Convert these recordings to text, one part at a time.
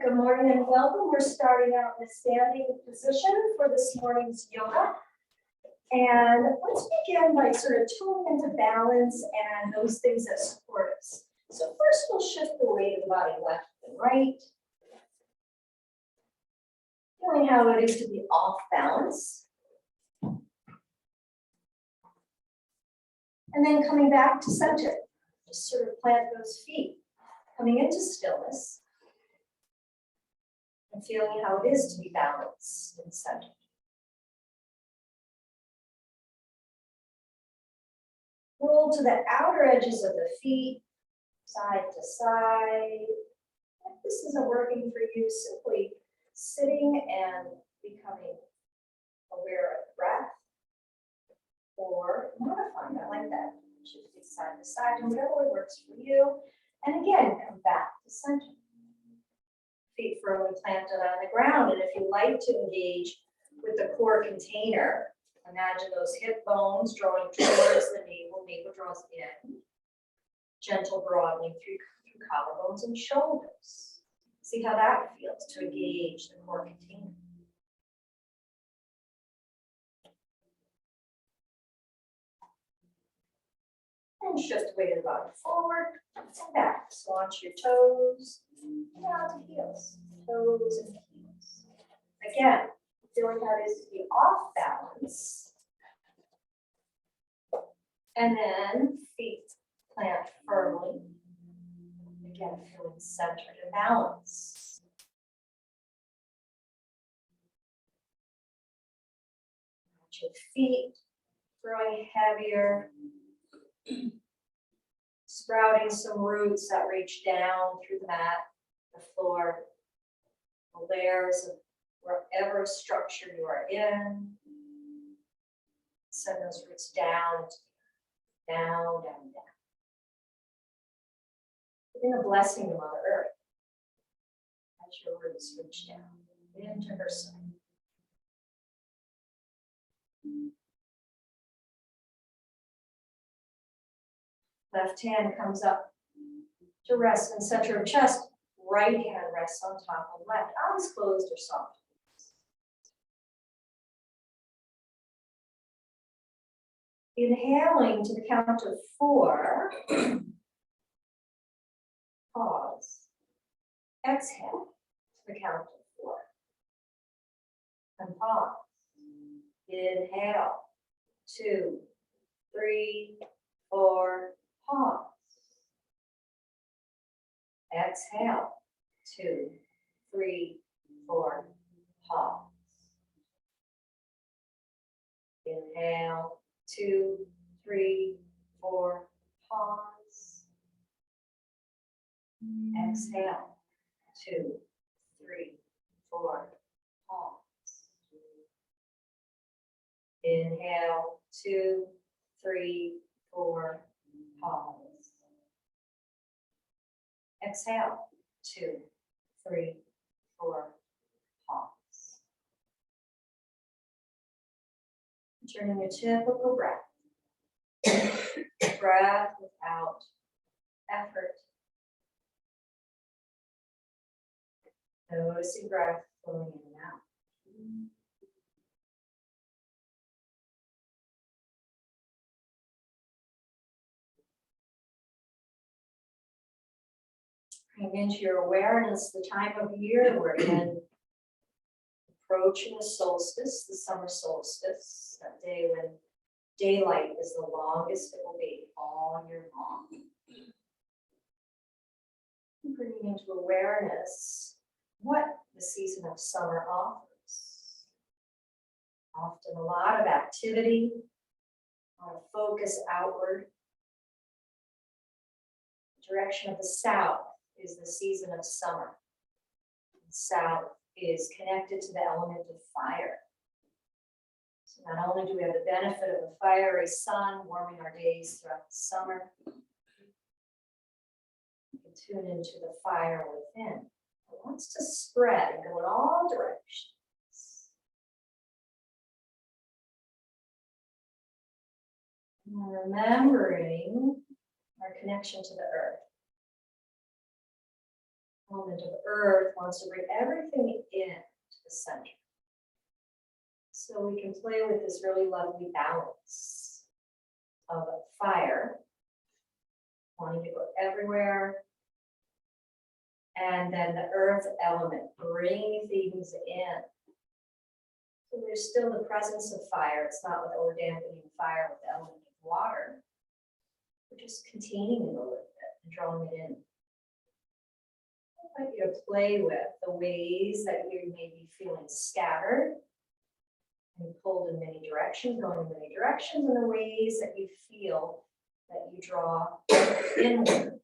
Good morning and welcome. We're starting out in a standing position for this morning's yoga. And let's begin by sort of tuning into balance and those things that support us. So first we'll shift the weight of the body left and right. Feeling how it is to be off balance. And then coming back to center. Just sort of plant those feet. Coming into stillness. And feeling how it is to be balanced and centered. Roll to the outer edges of the feet, side to side. If this isn't working for you, simply sitting and becoming aware of breath or modifying. I like that. Shifting side to side and whatever works for you. And again, come back to center. Feet firmly planted on the ground. And if you like to engage with the core container, imagine those hip bones drawing towards the navel draws in. Gentle broadening through collarbones and shoulders. See how that feels to engage the core container. And shift the weight of the body forward and back. So onto your toes. Down to heels, toes and heels. Again, feeling how it is to be off balance. And then feet plant firmly. Again, feeling centered and balanced. Your feet growing heavier. Sprouting some roots that reach down through the mat, the floor, the layers of wherever structure you are in. Send those roots down, down, down, down. Giving a blessing to Mother Earth as your roots reach down into her side. Left hand comes up to rest in center of chest. Right hand rests on top of left. Eyes closed or soft. Inhaling to the count of 4. Pause. Exhale to the count of 4. And pause. Inhale. 2, 3, 4. Pause. Exhale. 2, 3, 4. Pause. Inhale. 2, 3, 4. Pause. Exhale. 2, 3, 4. Pause. Inhale. 2, 3, 4. Pause. Exhale. 2, 3, 4. Pause. Turning your typical breath. Breath without effort. Noticing breath flowing in and out. Bring into your awareness the time of year we're in, approaching the solstice, the summer solstice, that day when daylight is the longest it will be all year long. Bringing into awareness what the season of summer offers. Often a lot of activity, a lot of focus outward. The direction of the south is the season of summer. The south is connected to the element of fire. So not only do we have the benefit of a fiery sun warming our days throughout the summer, we can tune into the fire within. It wants to spread and go in all directions. And remembering our connection to the earth. element of earth wants to bring everything in to the center. So we can play with this really lovely balance of fire, wanting to go everywhere, and then the earth element, bringing things in. So there's still the presence of fire. It's not that we're dampening fire with the element of water. We're just containing it a little bit and drawing it in. I'd like you to play with the ways that you may be feeling scattered and pulled in many directions, going in many directions, and the ways that you feel that you draw inward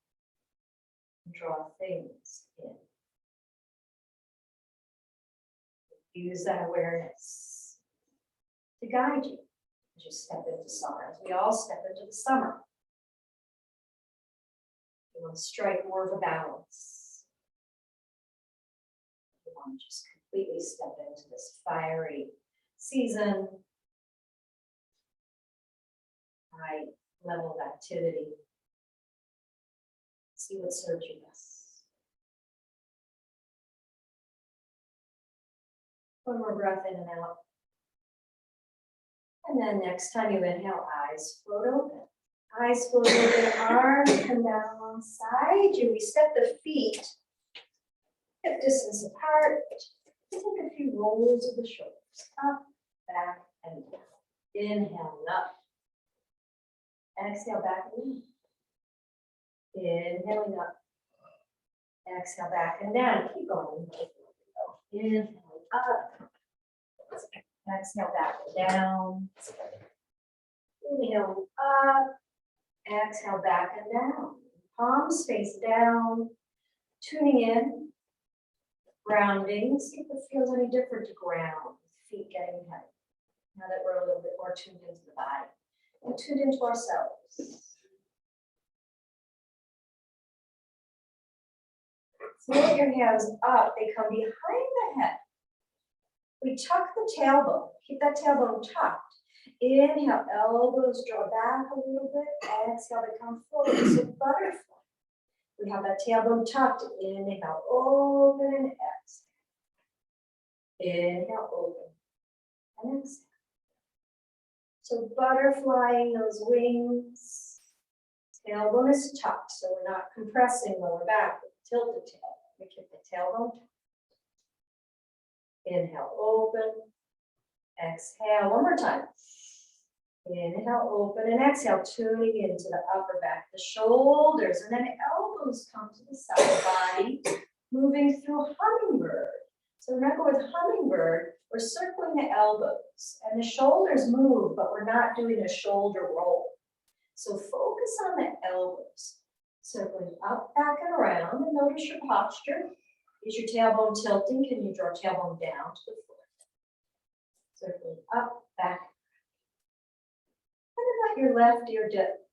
and draw things in. Use that awareness to guide you as you step into summer, as we all step into the summer. You want to strike more of a balance. You want to just completely step into this fiery season, high level of activity. See what serves you best. One more breath in and out. And then next time you inhale, eyes float open. Eyes float open, arms come down alongside you. We step the feet hip distance apart. Take a few rolls of the shoulders, up, back, and down. Inhale, up. Exhale, back and down. Inhaling up. Exhale, back and down. Keep going. Inhale, up. Exhale, back and down. Inhale, up. Exhale, back and down. Palms face down. Tuning in. Grounding. See if it feels any different to ground. Feet getting heavy. Now that we're a little bit more tuned into the body. And tuned into ourselves. Float your hands up. They come behind the head. We tuck the tailbone. Keep that tailbone tucked. Inhale, elbows draw back a little bit. Exhale, they come forward. So butterfly. We have that tailbone tucked. Inhale, open and exhale. Inhale, open and exhale. So butterflying those wings. Tailbone is tucked, so we're not compressing lower back. Tilt the tail. We keep the tailbone tucked. Inhale, open. Exhale, one more time. Inhale, open, and exhale, tuning into the upper back, the shoulders, and then elbows come to the side body, moving through hummingbird. So remember with hummingbird, we're circling the elbows, and the shoulders move, but we're not doing a shoulder roll. So focus on the elbows, circling up, back, and around, and notice your posture. Is your tailbone tilting? Can you draw tailbone down to the floor? Circling up, back. And then let your left ear dip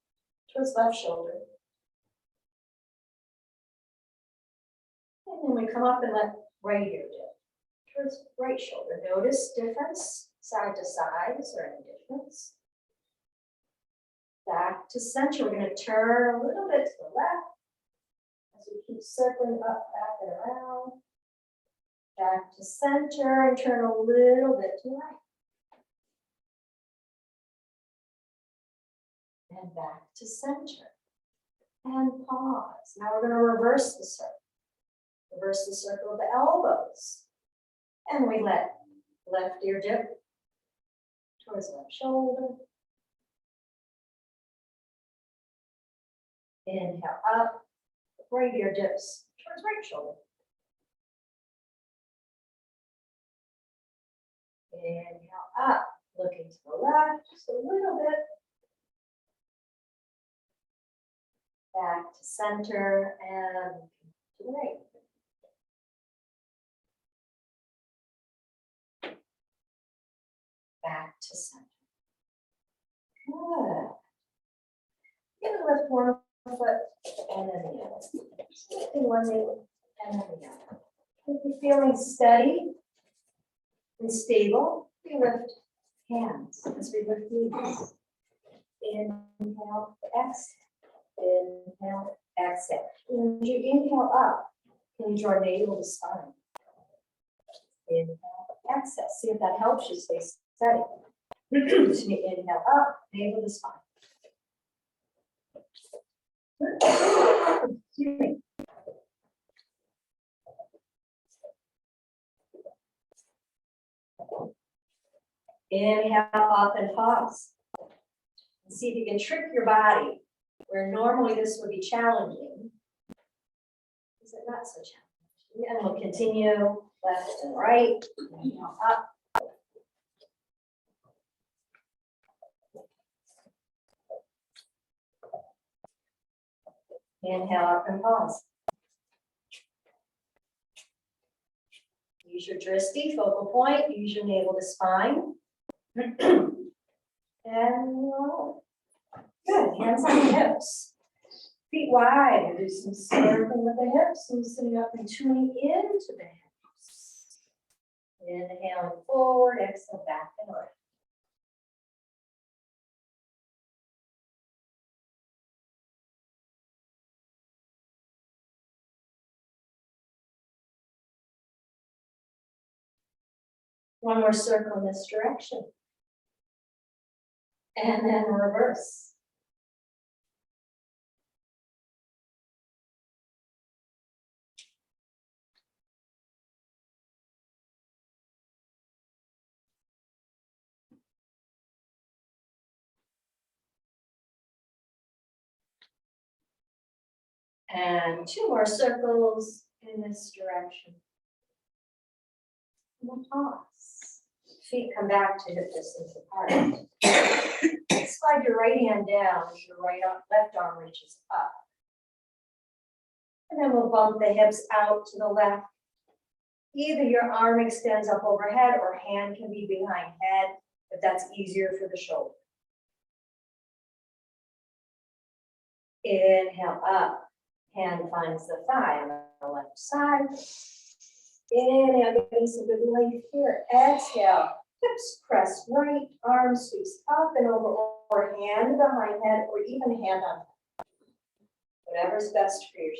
towards left shoulder. And then we come up and let right ear dip towards right shoulder. Notice difference side to side. Is there any difference? Back to center. We're going to turn a little bit to the left. As we keep circling up, back, and around. Back to center and turn a little bit to the right. And back to center. And pause. Now we're going to reverse the circle. Reverse the circle of the elbows. And we let left ear dip towards left shoulder. Inhale up. Right ear dips towards right shoulder. Inhale up, looking to the left, just a little bit. Back to center and to the right. Back to center. Good. You're going to lift one foot and then the other. Lifting one knee and then the other. If you're feeling steady and stable, we lift hands as we lift knees. Inhale, exhale. Inhale, exhale. When you inhale up, Can you draw navel to spine? Inhale, exhale. See if that helps you stay steady. Excuse me, inhale up, navel to spine. Excuse me. Inhale up and pause. And see if you can trick your body where normally this would be challenging. Is it not so challenging? And we'll continue left and right. Inhale up. Inhale up and pause. Use your drishti, focal point, use your navel to spine. And roll. Good, hands on the hips. Feet wide, we'll do some circling with the hips and sitting up and tuning into the hips. Inhaling forward, exhale back and right. One more circle in this direction. And then reverse. And two more circles in this direction. And we'll pause. Feet come back to hip distance apart. Slide your right hand down as your left arm reaches up. And then we'll bump the hips out to the left. Either your arm extends up overhead or hand can be behind head if that's easier for the shoulder. Inhale up. Hand finds the thigh on the left side. Inhale, getting some good length here. Exhale, hips press right, arm sweeps up and over, or hand behind head, or even hand on head. Whatever's best for your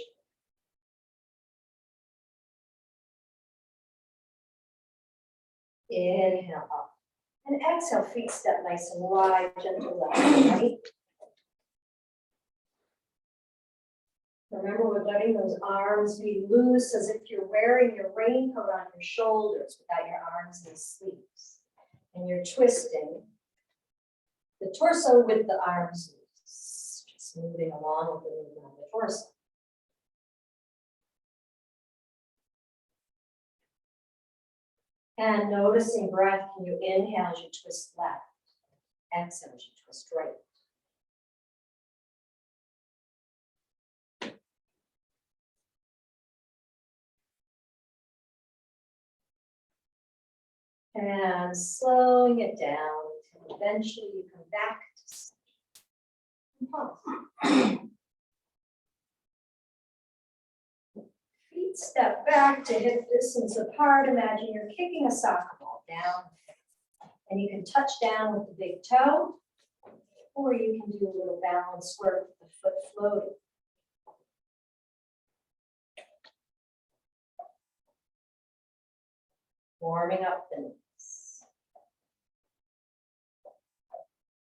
shoulder. Inhale up. And exhale, feet step nice and wide, gentle left and right. Remember, we're letting those arms be loose as if you're wearing your raincoat on your shoulders without your arms and sleeves. And you're twisting the torso with the arms loose, just moving along with the movement of the torso. And noticing breath, can you inhale as you twist left? Exhale as you twist right. And slowing it down until eventually you come back to center. Pause. Feet step back to hip distance apart. Imagine you're kicking a soccer ball down. And you can touch down with the big toe, or you can do a little balance work with the foot floating. Warming up the knees.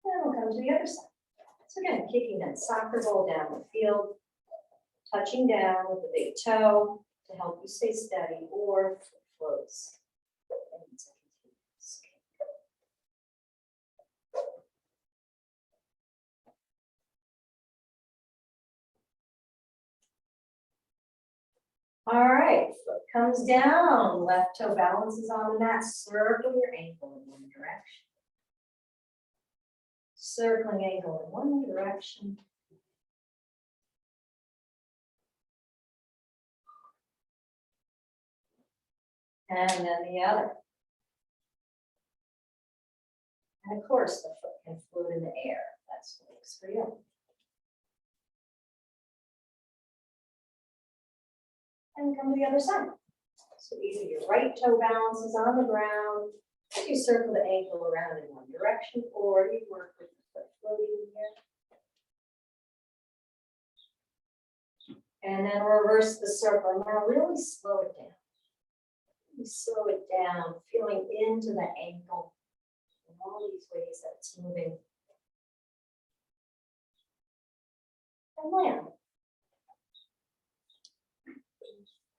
And we'll come to the other side. So again, kicking that soccer ball down the field, touching down with the big toe to help you stay steady, or foot floats. All right, foot comes down, left toe balances on the mat, circle your ankle in one direction. Circling ankle in one direction. And then the other. And of course, the foot can float in the air. That's what works for you. And come to the other side. So either your right toe balances on the ground, you circle the ankle around in one direction, or you work with the foot floating And then reverse the circle. Now really slow it down. Really slow it down, feeling into the ankle in all these ways that it's moving. And land.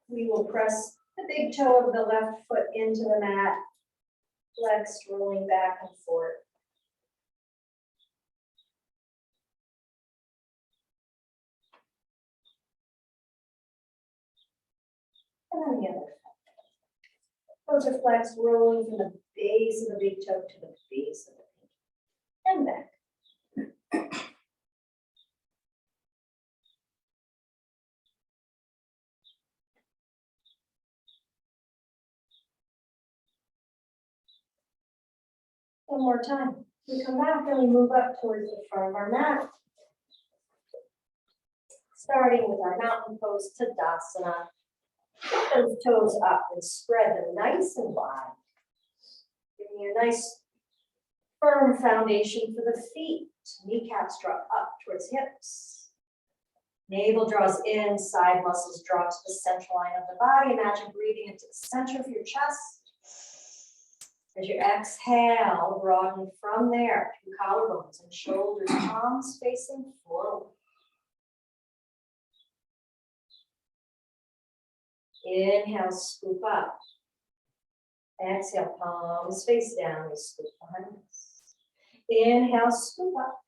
We will press the big toe of the left foot into the mat, flex, rolling back and forth. And then the other foot. Toes are flexed, rolling from the base of the big toe to the base of the pinky. And back. One more time. We come back and we move up towards the front of our mat. Starting with our mountain pose, Tadasana. Put those toes up and spread them nice and wide. Giving you a nice firm foundation for the feet. Kneecaps draw up towards hips. Navel draws in, side muscles draw to the central line of the body. Imagine breathing into the center of your chest. As you exhale, broaden from there through collarbones and shoulders, palms facing forward. Inhale, scoop up. Exhale, palms face down, we scoop behind us. Inhale, scoop up.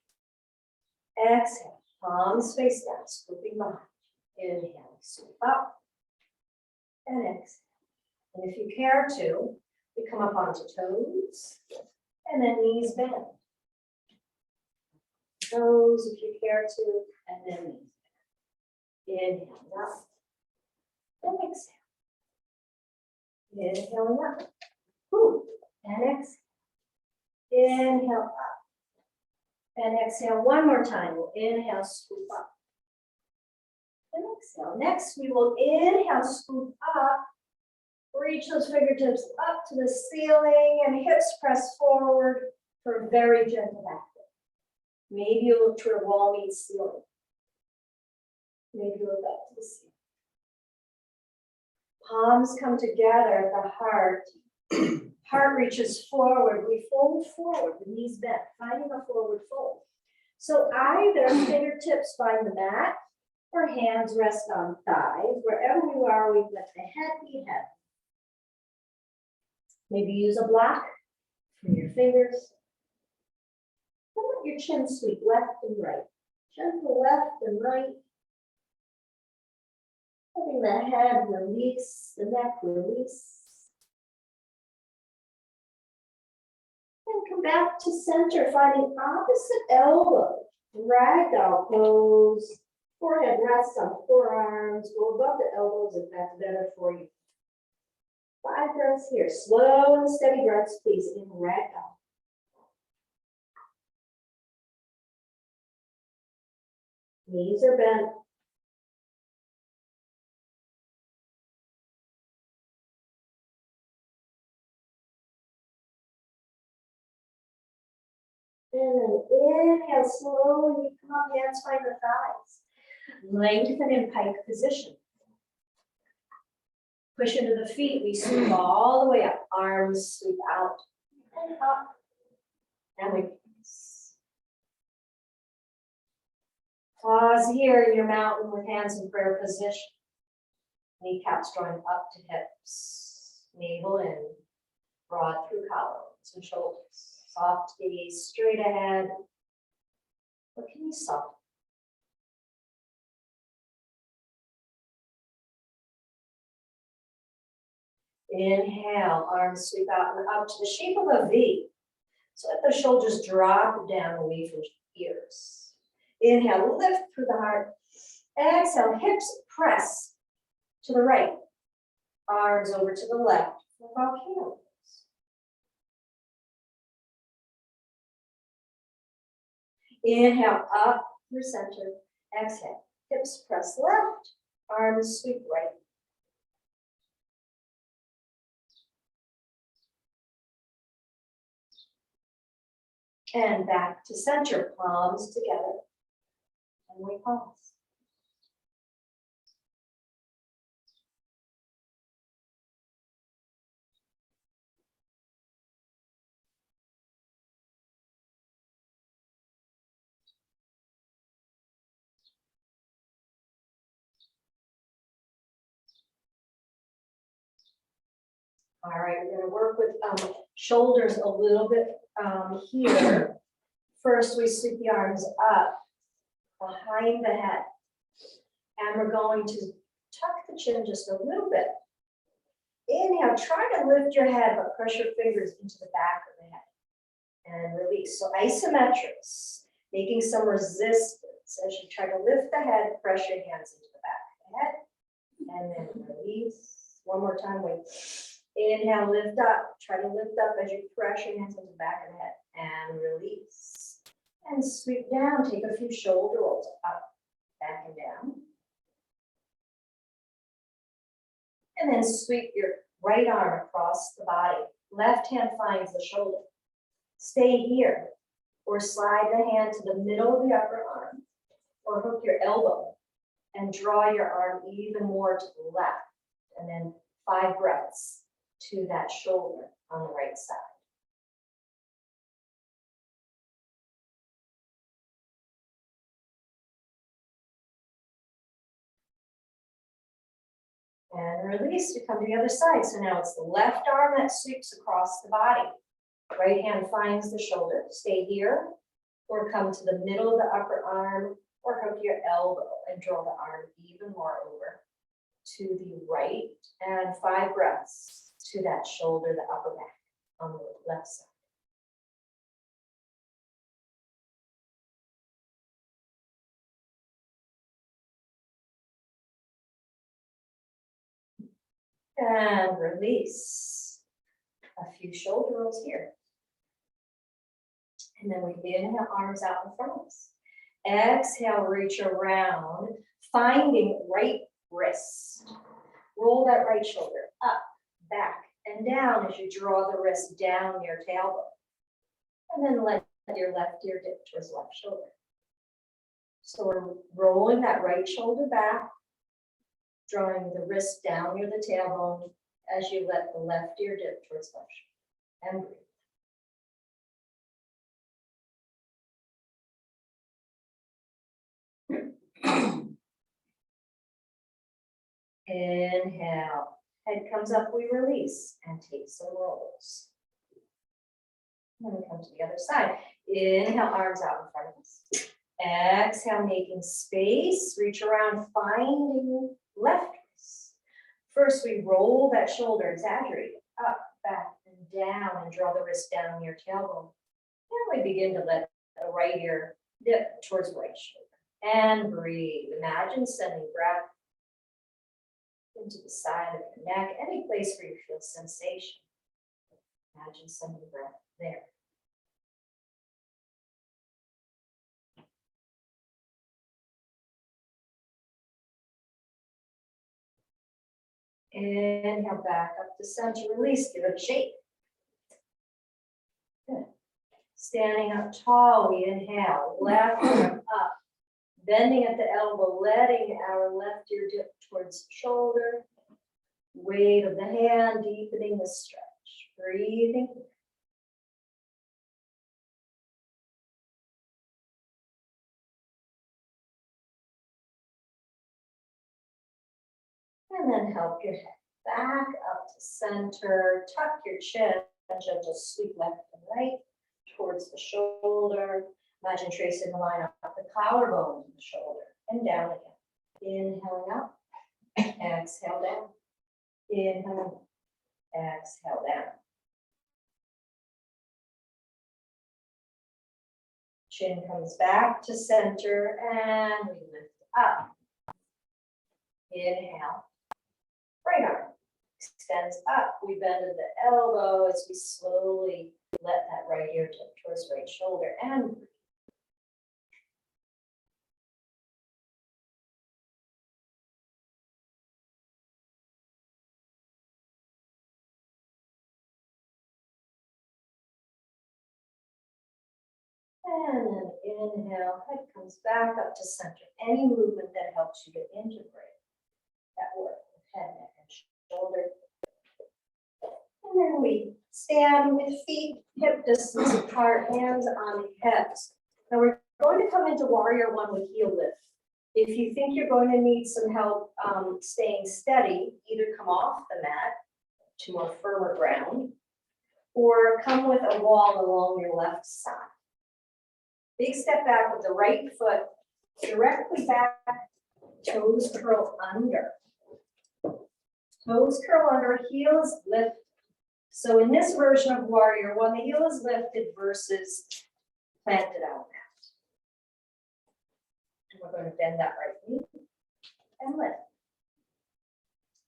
Exhale, palms face down, scooping behind. Inhale, scoop up. And exhale. And if you care to, we come up onto toes, and then knees bend. Toes, if you care to, and then knees bend. Inhale up, and exhale. Inhaling up, and exhale. Inhale up, and exhale one more time. We'll inhale, scoop up, and exhale. Next, we will inhale, scoop up. Reach those fingertips up to the ceiling and hips press forward for a very gentle back lift. Maybe you look toward a wall meets ceiling. Maybe you look up to the ceiling. Palms come together at the heart. Heart reaches forward. We fold forward, the knees bent, finding a forward fold. So either fingertips find the mat or hands rest on thighs. Wherever you are, we let the head be heavy. Maybe use a block for your fingers. And let your chin sweep left and right. Gentle left and right. Letting the head release, the neck release. And come back to center, finding opposite elbow. Ragdoll pose. Forehead rests on forearms. Go above the elbows if that's better for you. 5 breaths here. Slow and steady breaths, please, in ragdoll. Knees are bent. And then inhale, slowly you come up, hands find the thighs. Lengthen in pike position. Push into the feet, we sweep all the way up. Arms sweep out and up. And we press. Pause here in your mountain with hands in prayer position. Kneecaps drawing up to hips. Navel in, broad through collarbones and shoulders. Soft gaze straight ahead. What can you soften? Inhale, arms sweep out and up to the shape of a V. So let the shoulders drop down away from ears. Inhale, lift through the heart. Exhale, hips press to the right. Arms over to the left for volcano. Inhale, up through center. Exhale, hips press left. Arms sweep right. And back to center, palms together. And we pause. All right, we're gonna work with shoulders a little bit here. First, we sweep the arms up behind the head. And we're going to tuck the chin just a little bit. Inhale, try to lift your head, but press your fingers into the back of the head. And release. So isometrics, making some resistance as you try to lift the head, press your hands into the back of the head. And then release. One more time, wait. Inhale, lift up. Try to lift up as you press your hands into the back of the head. And release. And sweep down. Take a few shoulder rolls up, back and down. And then sweep your right arm across the body. Left hand finds the shoulder. Stay here. Or slide the hand to the middle of the upper arm. Or hook your elbow and draw your arm even more to the left. And then 5 breaths to that shoulder on the right side. And release to come to the other side. So now it's the left arm that sweeps across the body. Right hand finds the shoulder. Stay here or come to the middle of the upper arm or hook your elbow and draw the arm even more over to the right. And 5 breaths to that shoulder, the upper back on the left side. And release. A few shoulder rolls here. And then we inhale, arms out in front of us. Exhale, reach around, finding right wrist. Roll that right shoulder up, back, and down as you draw the wrist down your tailbone. And then let your left ear dip towards left shoulder. So we're rolling that right shoulder back, drawing the wrist down near the tailbone as you let the left ear dip towards left shoulder. And breathe. Inhale, head comes up, we release and take some rolls. And then we come to the other side. Inhale, arms out in front of us. Exhale, making space, reach around, finding left wrist. First, we roll that shoulder, exaggerate it, up, back, and down, and draw the wrist down near tailbone. And we begin to let the right ear dip towards the right shoulder. And breathe. Imagine sending breath into the side of your neck, any place where you feel sensation. Imagine sending breath there. Inhale, back up to center, release, give it a shake. Good. Standing up tall, we inhale, left arm up. Bending at the elbow, letting our left ear dip towards the shoulder. Weight of the hand, deepening the stretch. Breathing. And then help your head back up to center. Tuck your chin, gentle sweep left and right towards the shoulder. Imagine tracing the line up the collarbone to the shoulder and down again. Inhaling up, exhale down. Inhale, exhale down. Chin comes back to center and we lift up. Inhale, right arm extends up. We bend at the elbow as we slowly let that right ear tip towards right shoulder and breathe. And then inhale, head comes back up to center. Any movement that helps you to integrate that work with head, neck, and shoulder. And then we stand with feet hip distance apart, hands on hips. Now we're going to come into warrior one with heel lift. If you think you're going to need some help staying steady, either come off the mat to more firmer ground, or come with a wall along your left side. Big step back with the right foot directly back, toes curl under. Toes curl under, heels lift. So in this version of warrior one, the heel is lifted versus planted out mat. And we're going to bend that right knee and lift.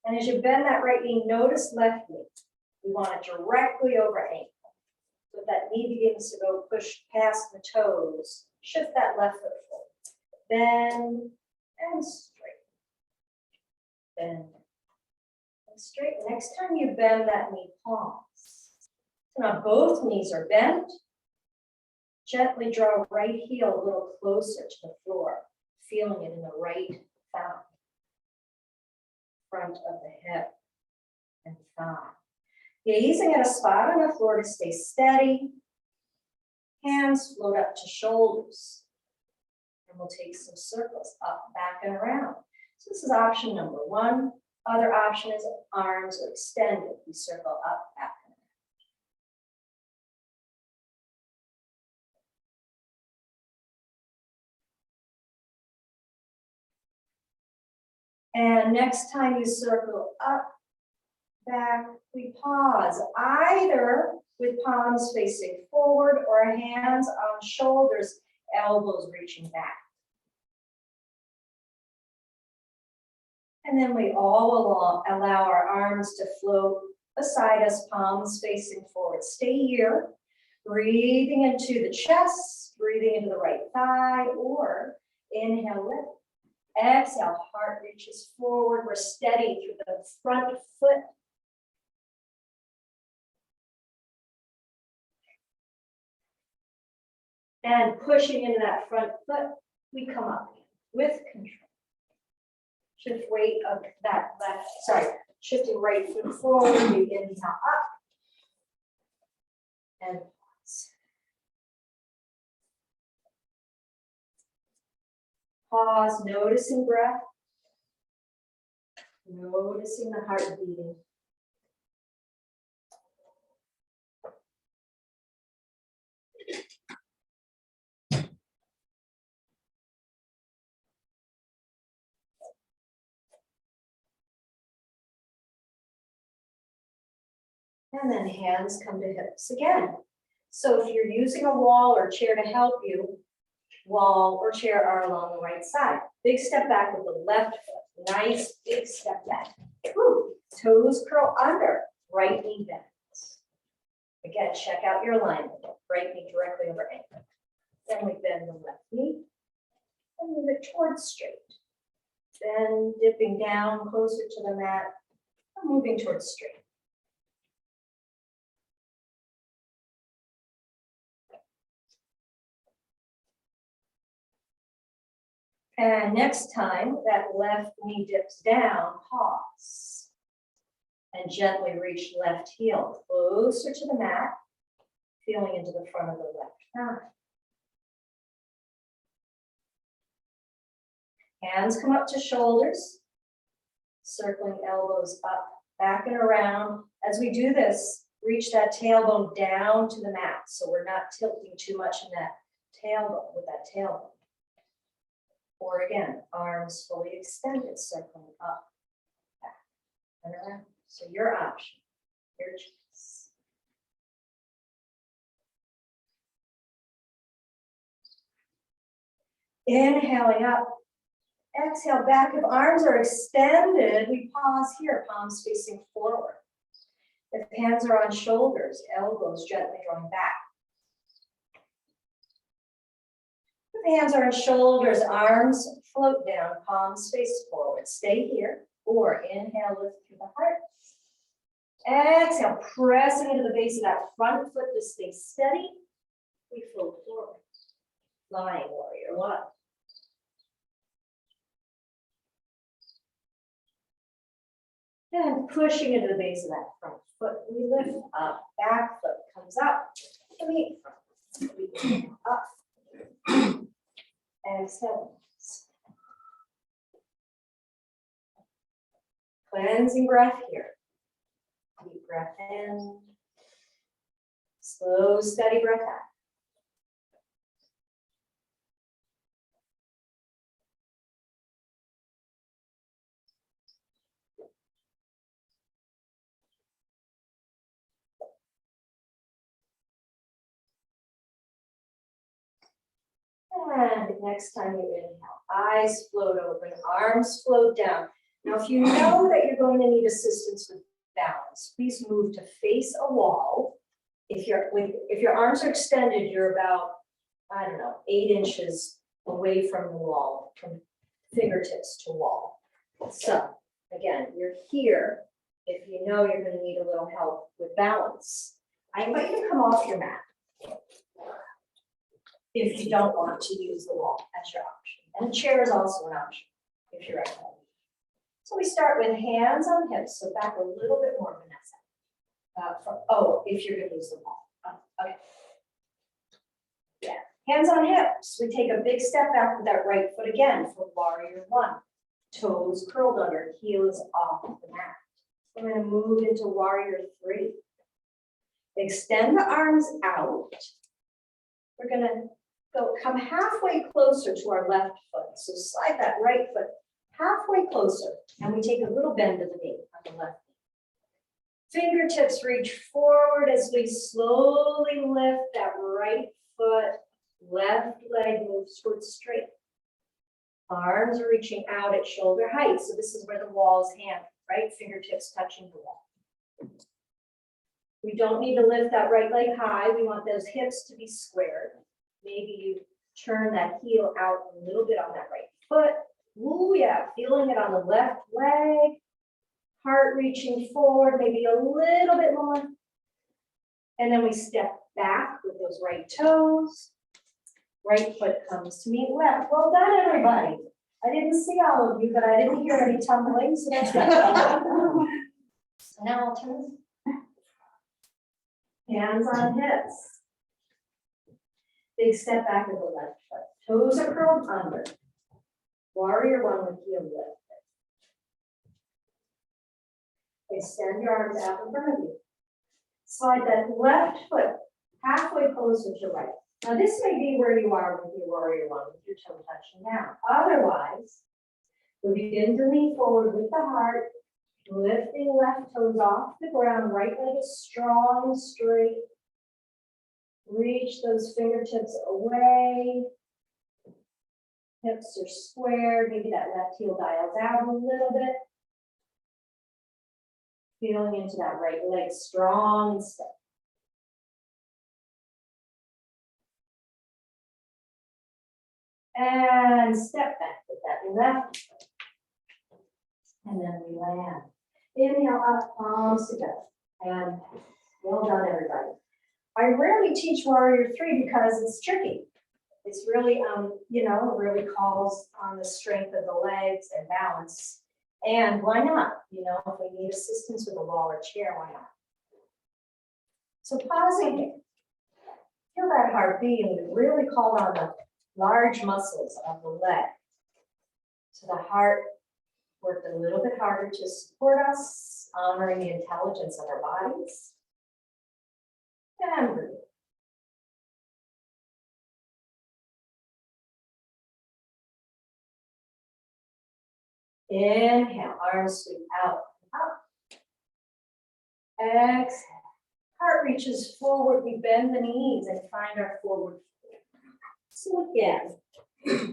And as you bend that right knee, notice left knee. We want it directly over ankle. So if that knee begins to go push past the toes, shift that left foot forward. Bend and straight. Bend and straight. Next time you bend that knee, pause. So now both knees are bent. Gently draw right heel a little closer to the floor, feeling it in the right thigh. Front of the hip and thigh. Gazing at a spot on the floor to stay steady. Hands float up to shoulders. And we'll take some circles up, back, and around. So this is option number one. Other option is arms are extended. We circle up, back, and around. And next time you circle up, back, we pause, either with palms facing forward or hands on shoulders, elbows reaching back. And then we all allow our arms to float beside us, palms facing forward. Stay here, breathing into the chest, breathing into the right thigh, or inhale, lift. Exhale, heart reaches forward. We're steady through the front foot. And pushing into that front foot, we come up with control. Shift weight of that shifting right foot forward, you inhale up. And pause. Pause, noticing breath. Noticing the heart beating. And then hands come to hips again. So if you're using a wall or chair to help you, wall or chair are along the right side. Big step back with the left foot. Nice big step back. Whew. Toes curl under, right knee bends. Again, check out your alignment. Right knee directly over ankle. Then we bend the left knee and move it towards straight. Then dipping down closer to the mat and moving towards straight. And next time that left knee dips down, pause. And gently reach left heel closer to the mat, feeling into the front of the left thigh. Hands come up to shoulders, circling elbows up, back and around. As we do this, reach that tailbone down to the mat, so we're not tilting too much in that tailbone with that tailbone. Or again, arms fully extended, circling up, back, and around. So your option, your choice. Inhaling up, exhale back. If arms are extended, we pause here, palms facing forward. If hands are on shoulders, elbows gently drawing back. If hands are on shoulders, arms float down, palms face forward. Stay here, or inhale, lift through the heart. Exhale, pressing into the base of that front foot to stay steady. We float forward. Flying warrior one. And pushing into the base of that front foot, we lift up. Back foot comes up. We inhale up. Exhale. Cleansing breath here. Deep breath in. Slow, steady breath out. And next time you inhale, eyes float open, arms float down. Now, if you know that you're going to need assistance with balance, please move to face a wall. If your arms are extended, you're about, I don't know, 8 inches away from the wall, from fingertips to wall. So again, you're here. If you know you're going to need a little help with balance, I invite you to come off your mat. If you don't want to use the wall, that's your option. And a chair is also an option if you're at home. So we start with hands on hips, so back a little bit more, Vanessa. If you're going to use the wall. Okay. Yeah, hands on hips. We take a big step back with that right foot again for warrior one. Toes curled under, heels off the mat. We're going to move into warrior three. Extend the arms out. We're going to come halfway closer to our left foot. So slide that right foot halfway closer, and we take a little bend of the knee on the left knee. Fingertips reach forward as we slowly lift that right foot. Left leg moves towards straight. Arms are reaching out at shoulder height. So this is where the wall is hand, right? Fingertips touching the wall. We don't need to lift that right leg high. We want those hips to be squared. Maybe you turn that heel out a little bit on that right foot. Ooh, yeah, feeling it on the left leg. Heart reaching forward, maybe a little bit more. And then we step back with those right toes. Right foot comes to meet left. Well done, everybody. I didn't see all of you, but I didn't hear any tumbling, so that's good. So now I'll turn. Hands on hips. Big step back with the left foot. Toes are curled under. Warrior one with heel lift. Extend your arms out in front of you. Slide that left foot halfway closer to right. Now this may be where you are with your warrior one, with your toe touching down. Otherwise, we begin to lean forward with the heart, lifting left toes off the ground, right leg is strong and straight. Reach those fingertips away. Hips are squared, maybe that left heel dials out a little bit. Feeling into that right leg strong and steady. And step back with that left foot. And then we land. Inhale up, palms together. And well done, everybody. I rarely teach warrior three because it's tricky. It's really, really calls on the strength of the legs and balance. And why not? If we need assistance with a wall or chair, why not? So pausing here. Feel that heart beating. We really call on the large muscles of the leg. So the heart worked a little bit harder to support us, honoring the intelligence of our bodies. And breathe. Inhale, arms sweep out and up. Exhale. Heart reaches forward, we bend the knees and find our forward fold. So again,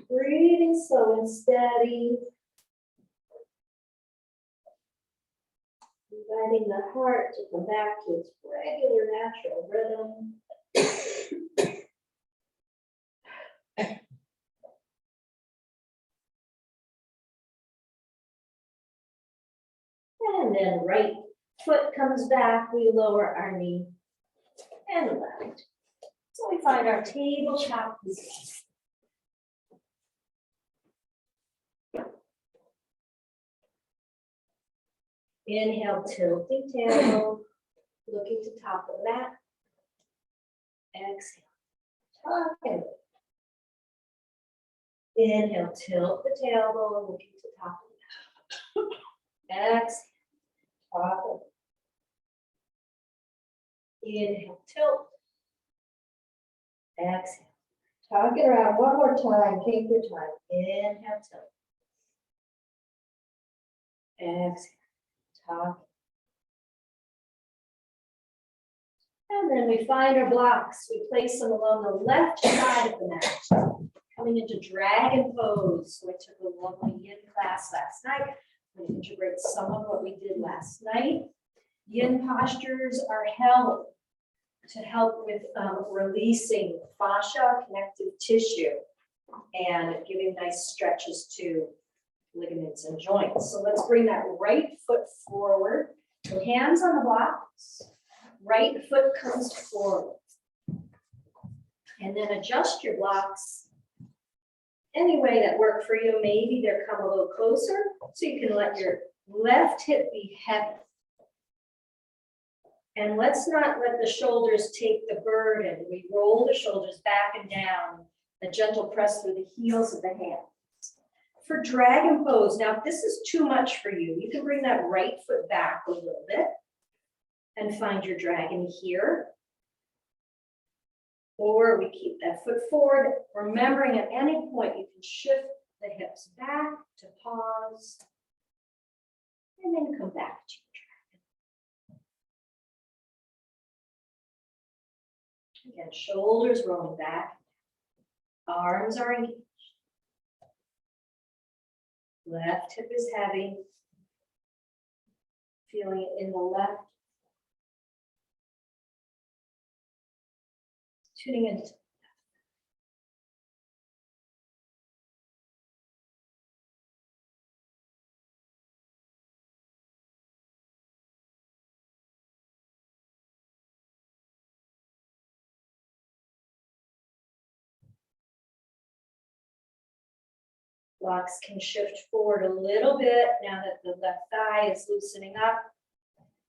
breathing slow and steady. Inviting the heart to come back to its regular, natural rhythm. And then right foot comes back, we lower our knee and left. So we find our tabletop position. Inhale, tilting tail, looking to top of the mat. Exhale, tuck and lift. Inhale, tilt the tailbone, looking to top of the mat. Exhale, top of Inhale, tilt. Exhale. Tuck it around one more time. Take your time. Inhale, tilt. Exhale. Tuck. And then we find our blocks. We place them along the left side of the mat. Coming into dragon pose. So I took a lovely yin class last night. I'm going to integrate some of what we did last night. Yin postures are held to help with releasing fascia, connective tissue, and giving nice stretches to ligaments and joints. So let's bring that right foot forward. So hands on the blocks. Right foot comes forward. And then adjust your blocks any way that work for you. Maybe they're come a little closer, so you can let your left hip be heavy. And let's not let the shoulders take the burden. We roll the shoulders back and down, a gentle press through the heels of the hands. For dragon pose, now if this is too much for you, you can bring that right foot back a little bit and find your dragon here. Or we keep that foot forward, remembering at any point you can shift the hips back to pause, and then come back to your dragon. Again, shoulders rolling back, arms are engaged. Left hip is heavy, feeling it in the left. Tuning into blocks can shift forward a little bit now that the left thigh is loosening up.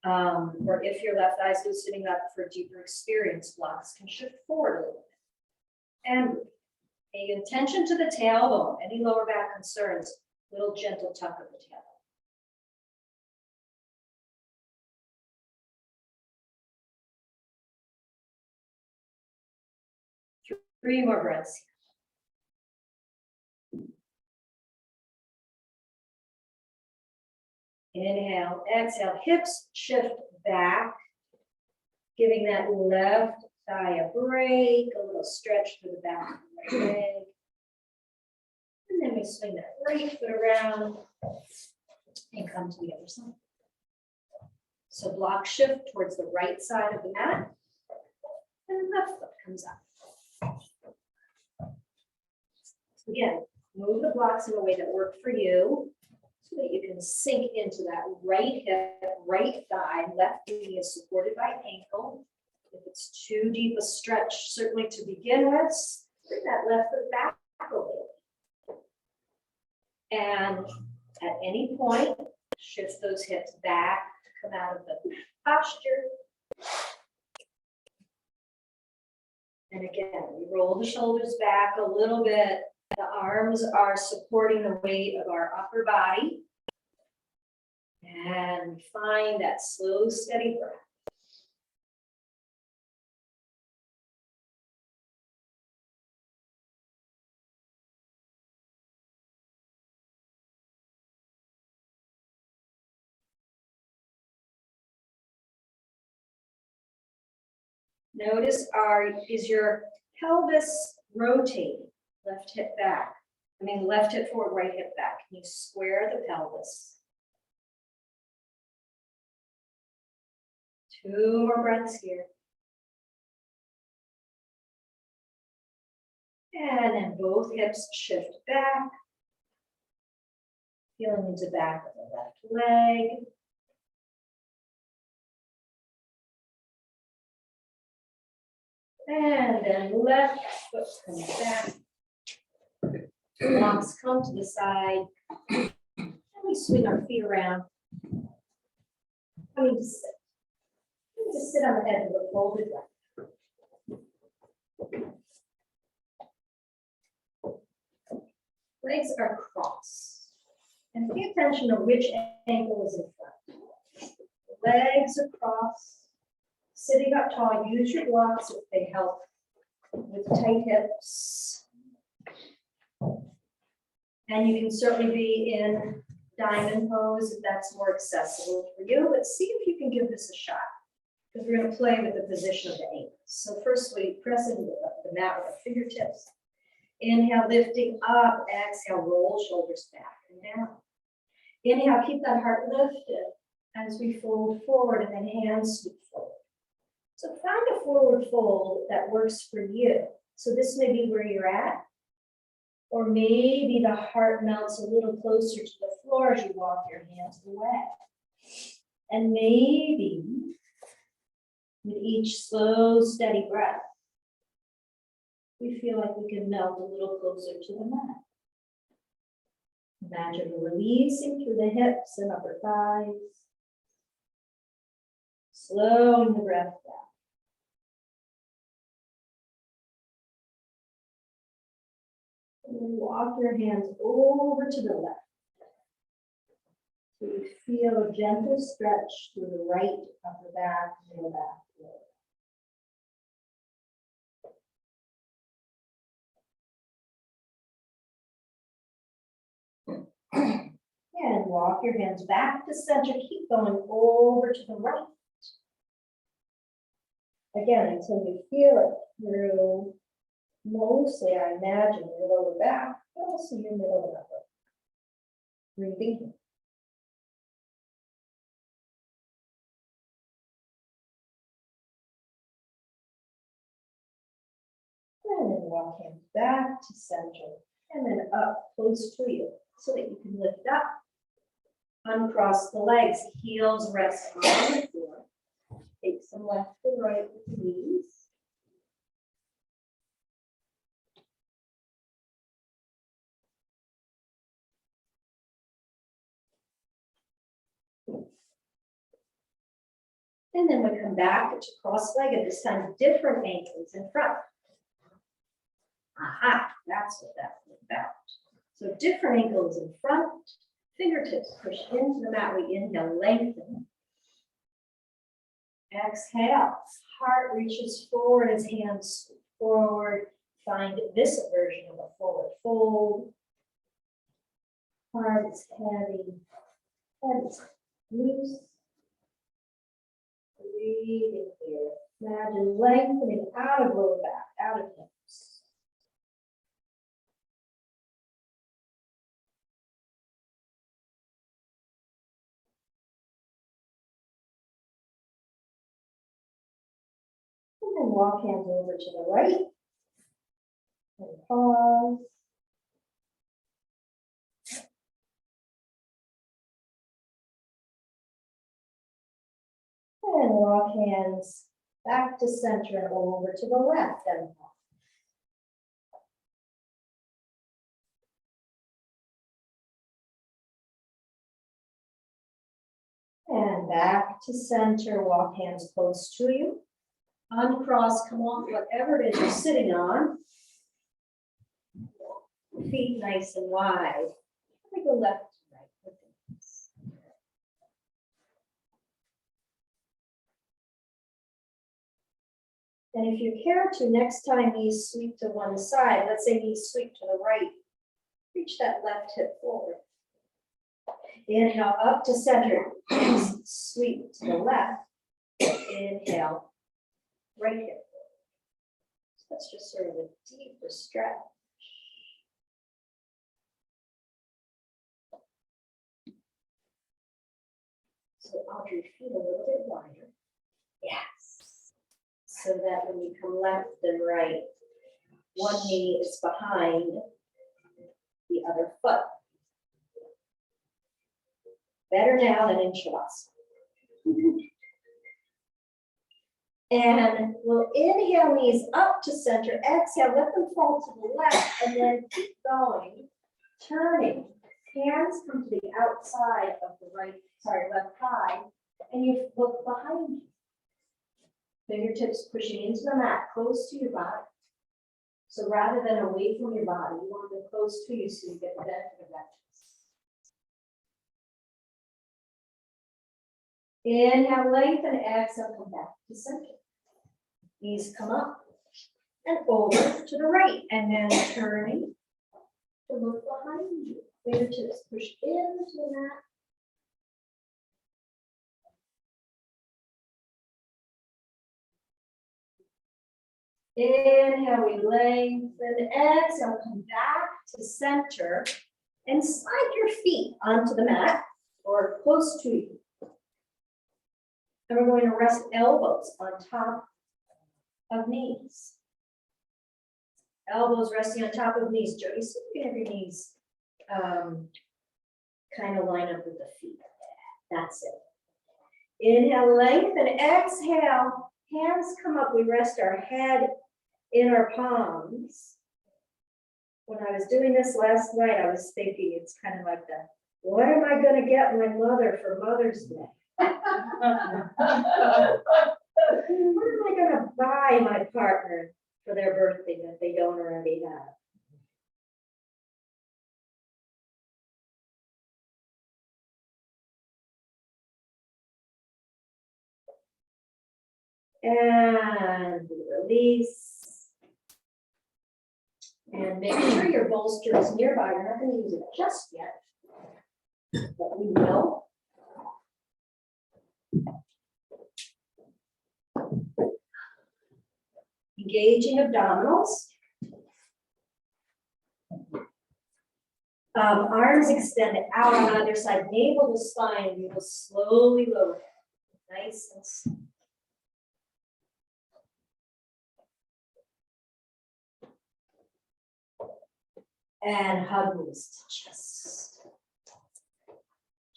Or if your left thigh is loosening up for deeper experience, blocks can shift forward a little bit. And pay attention to the tailbone, any lower back concerns, little gentle tuck of the tailbone. 3 more breaths. Inhale, exhale, hips shift back, giving that left thigh a break, a little stretch through the back of the right leg. And then we swing that right foot around and come to the other side. So block shift towards the right side of the mat, and left foot comes up. So again, move the blocks in a way that work for you, so that you can sink into that right hip, right thigh, left knee is supported by ankle. If it's too deep a stretch, certainly to begin with, bring that left foot back a little. And at any point, shift those hips back to come out of the posture. And again, we roll the shoulders back a little bit. The arms are supporting the weight of our upper body. And find that slow, steady breath. Notice, is your pelvis rotating? Left hip back. Left hip forward, right hip back. Can you square the pelvis? 2 more breaths here. And then both hips shift back. Feeling into the back of the left leg. And then left foot comes back. Blocks come to the side. And we swing our feet around. Coming to sit. Just sit on the edge of the folded leg. Legs are crossed. And pay attention to which ankle is in front. Legs are crossed. Sitting up tall, use your blocks if they help with tight hips. And you can certainly be in diamond pose if that's more accessible for you, but see if you can give this a shot. Because we're going to play with the position of the ankles. So first we press into the mat with our fingertips. Inhale, lifting up. Exhale, roll shoulders back and down. Inhale, keep that heart lifted as we fold forward and then hands sweep forward. So find a forward fold that works for you. So this may be where you're at, or maybe the heart melts a little closer to the floor as you walk your hands away. And maybe with each slow, steady breath, we feel like we can melt a little closer to the mat. Imagine releasing through the hips and upper thighs. Slowing the breath down. And then walk your hands over to the left. So you feel a gentle stretch through the right upper back, middle back. And walk your hands back to center. Keep going over to the right. Again, until you feel it through mostly, I imagine, your lower back, but also your middle and upper. Breathing. And then walk hands back to center. And then up close to you so that you can lift up. Uncross the legs, heels rest on the floor. Take some left to right with the knees. And then we come back to cross-legged, this time different ankles in front. Aha, that's what that was about. So different ankles in front, fingertips push into the mat. We inhale, lengthen. Exhale, heart reaches forward as hands scoop forward. Find this version of a forward fold. Heart is heavy, head is loose. Breathing here. Imagine lengthening out of lower back, out of hips. And then walk hands over to the right. And pause. And walk hands back to center and over to the left and pause. And back to center, walk hands close to you. Uncross, come off whatever it is you're sitting on. Feet nice and wide. Let me go left to right with this. And if you care to, next time knees sweep to one side, let's say knees sweep to the right, reach that left hip forward. Inhale up to center, sweep to the left. Inhale, right hip forward. So that's just sort of a deeper stretch. So Audrey, feet a little bit wider. Yes. So that when you come left and right, one knee is behind the other foot. Better now than in Shavasana. And we'll inhale knees up to center, exhale, let them fall to the left, and then keep going, turning. Hands come to the outside of the left thigh, and you look behind you. Fingertips pushing into the mat, close to your body. So rather than away from your body, you want them close to you so you get the benefit of that. Inhale, lengthen, exhale, come back to center. Knees come up and over to the right, and then turning to look behind you. Fingertips push into the mat. Inhale, we lengthen, exhale, come back to center and slide your feet onto the mat or close to you. And we're going to rest elbows on top of knees. Elbows resting on top of knees. Jody, so you can have your knees kind of line up with the feet. That's it. Inhale, lengthen, exhale. Hands come up. We rest our head in our palms. When I was doing this last night, I was thinking it's kind of like the, what am I going to get my mother for Mother's Day? What am I going to buy my partner for their birthday that they don't already have? And release. And make sure your bolster is nearby. You're not going to use it just yet, but we will. Engaging abdominals. Arms extended out on either side, navel to spine. We will slowly lower it. Nice and slow. And hug knees to chest.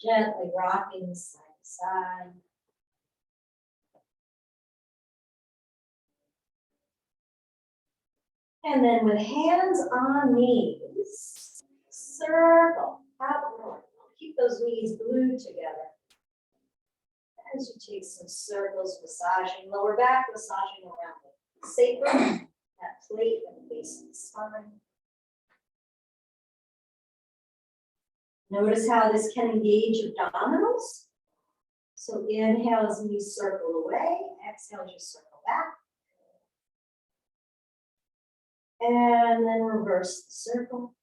Gently rocking side to side. And then with hands on knees, circle outward. Keep those knees glued together. As you take some circles, massaging lower back, massaging around the sacrum, that plate and the base of the spine. Notice how this can engage abdominals. So inhale as you circle away, exhale as you circle back. And then reverse the circle.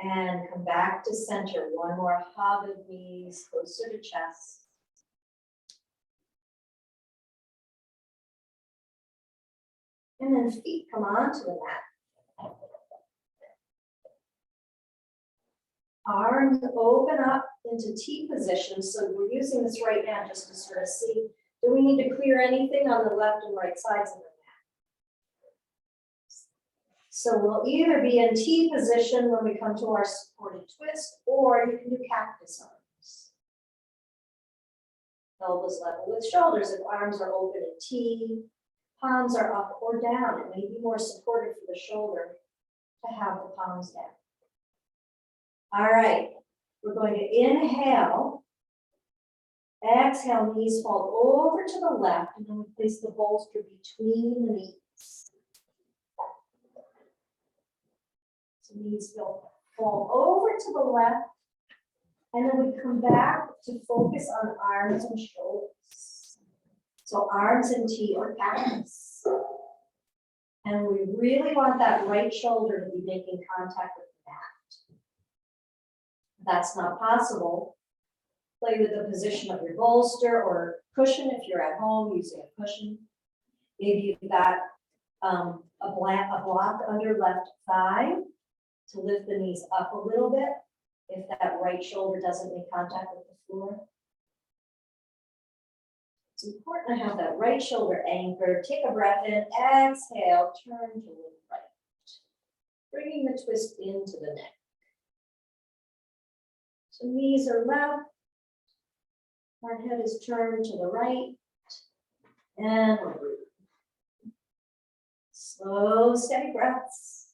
And come back to center. One more hug of knees closer to chest. And then feet come onto the mat. Arms open up into T position. So we're using this right now just to sort of see, do we need to clear anything on the left and right sides of the mat? So we'll either be in T position when we come to our supported twist, or you can do cactus arms. Elbows level with shoulders. If arms are open in T, palms are up or down. It may be more supportive for the shoulder to have the palms down. All right, we're going to inhale. Exhale, knees fall over to the left, and then we place the bolster between the knees. So knees will fall over to the left, and then we come back to focus on arms and shoulders. So arms and T or cactus. And we really want that right shoulder to be making contact with the mat. If that's not possible, play with the position of your bolster or cushion if you're at home using a cushion. Maybe you've got a block under left thigh to lift the knees up a little bit if that right shoulder doesn't make contact with the floor. It's important to have that right shoulder anchored. Take a breath in, exhale, turn to the right. Bringing the twist into the neck. So knees are left. Our head is turned to the right. And breathe. Slow, steady breaths.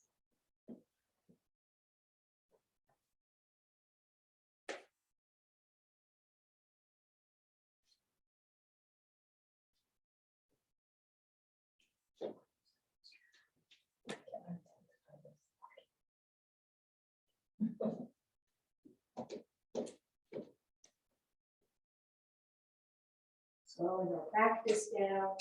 Slowing your practice down.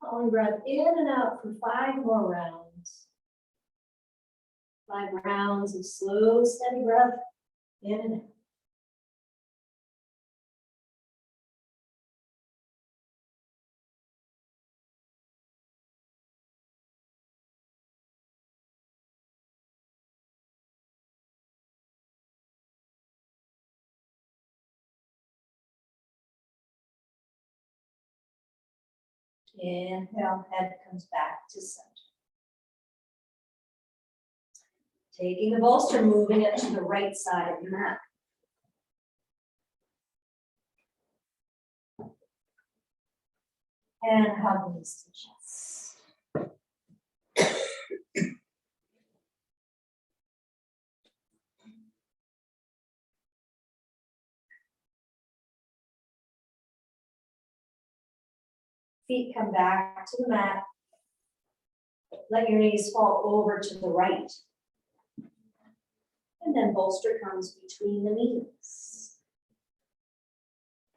Following breath in and out for 5 more rounds. 5 rounds of slow, steady breath in and out. Inhale, head comes back to center. Taking the bolster, moving it to the right side of the mat. And hug knees to chest. Feet come back to the mat. Let your knees fall over to the right. And then bolster comes between the knees.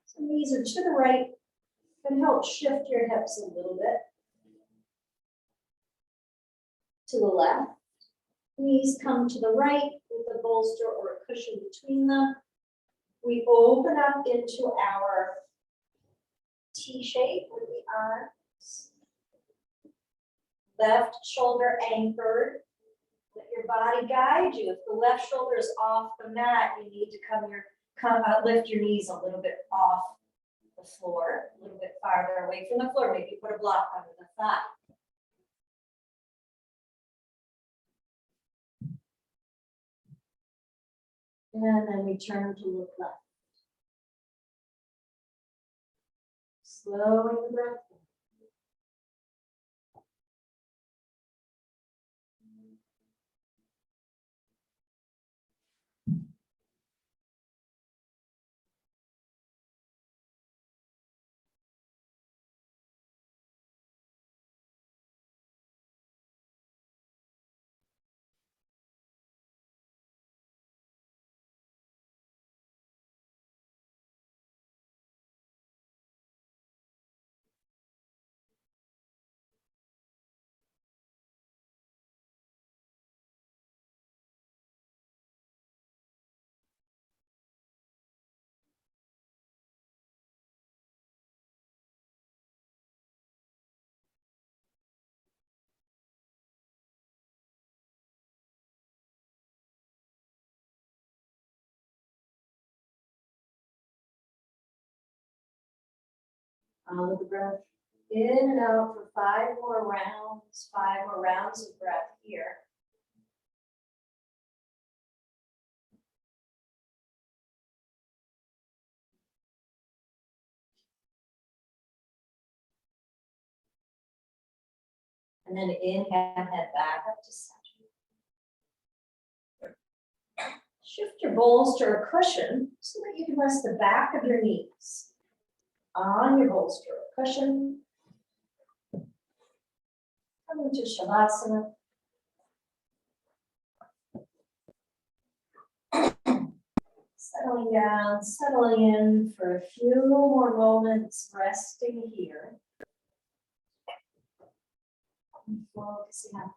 So knees are to the right. Can help shift your hips a little bit. To the left. Knees come to the right with a bolster or a cushion between them. We open up into our T shape with the arms. Left shoulder anchored. Let your body guide you. If the left shoulder is off the mat, you need to lift your knees a little bit off the floor, a little bit farther away from the floor. Maybe put a block under the thigh. And then we turn to look left. Slowing the breath down. Follow the breath in and out for 5 more rounds, 5 more rounds of breath here. And then inhale, head back up to center. Shift your bolster or cushion so that you can rest the back of your knees on your bolster or cushion. Come into Shavasana. Settling down, settling in for a few more moments, resting here. And focusing on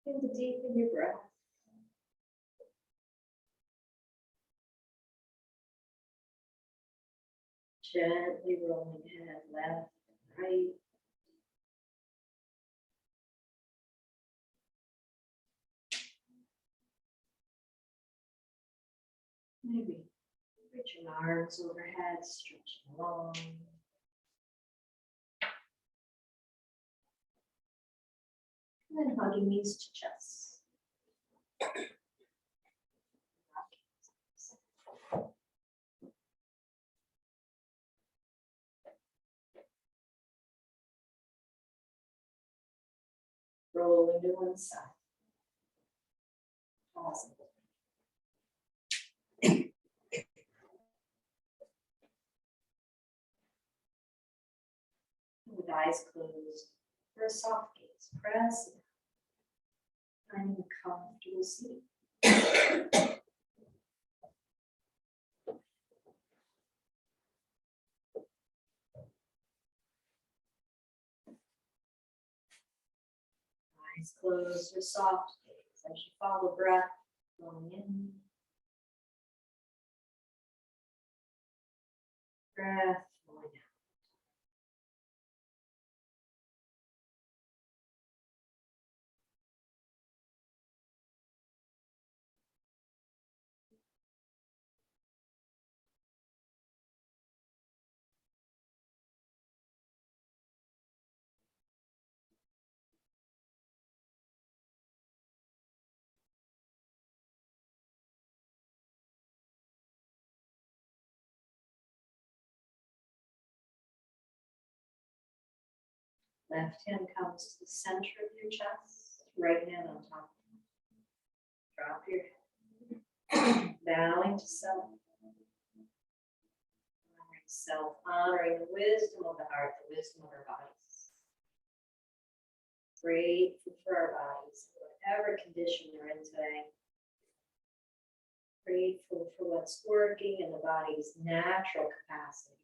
Feel the deep in your breath. Gently rolling head left, right. Maybe reaching arms overhead, stretching long. And then hugging knees to chest. Rolling to one side. Awesome. With eyes closed, for a soft gaze, press it. Finding a comfortable seat. Eyes closed, or soft gaze as you follow breath going in. Breath going out. Left hand comes to the center of your chest, right hand on top. Drop your head. Bowing to self. Honoring self, honoring the wisdom of the heart, the wisdom of our bodies. Grateful for our bodies, whatever condition we're in today. Grateful for what's working in the body's natural capacity.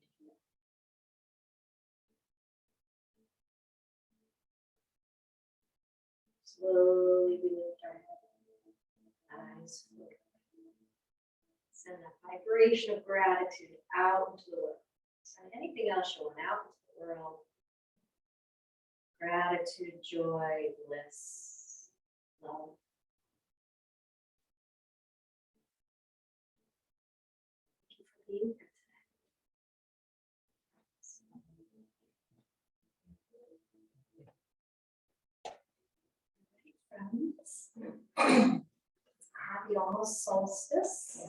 Slowly we lift our head, eyes forward. Send that vibration of gratitude out into the world. Send anything else you want out into the world. Gratitude, joy, bliss, love. Thank you for being here today. Friends, happy almost solstice.